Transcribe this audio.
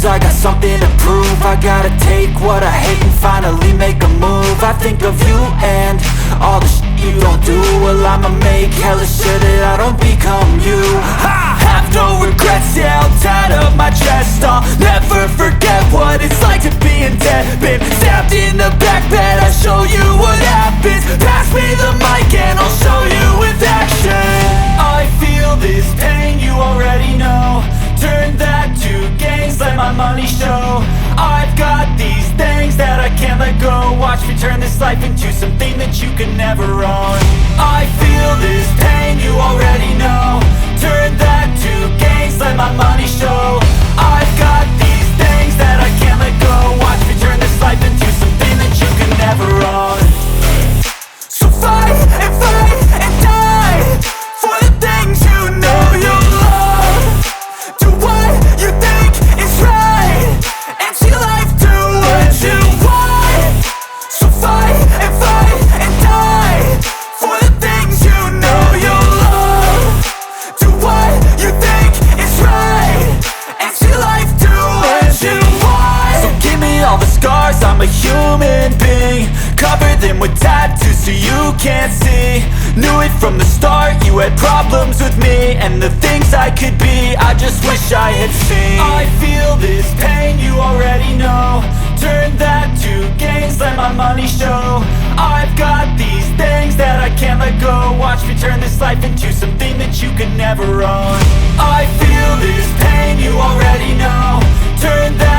lose, I got something to prove. I gotta take what I hate and finally make a move. I think of you and all the shit you don't do. Well, I'ma make hella sure that I don't become you. I have no regrets, yeah, I'll tie up my chest. I'll never forget what it's like to be in debt. Been stabbed in the back bed, I'll show you what happens. Pass me the mic and I'll show you with action. I feel this pain, you already know. Turn that to gains, let my money show. I've got these things that I can't let go. Watch me turn this life into something that you can never own. I feel this pain, you already know. Turn that to gains, let my money show. I've got these things that I can't let go. Watch me turn this life into something that you can never own. So fight and die for the things you know you love. Do what you think is right and see life do what you want. So fight and die for the things you know you love. Do what you think is right and see life do what you want. So give me all the scars, I'm a human being. Cover them with tattoos so you can't see. Knew it from the start, you had problems with me and the things I could be, I just wish I had seen. I feel this pain, you already know. Turn that to gains, let my money show. I've got these things that I can't let go. Watch me turn this life into something that you can never own. I feel this pain, you already know. Turn that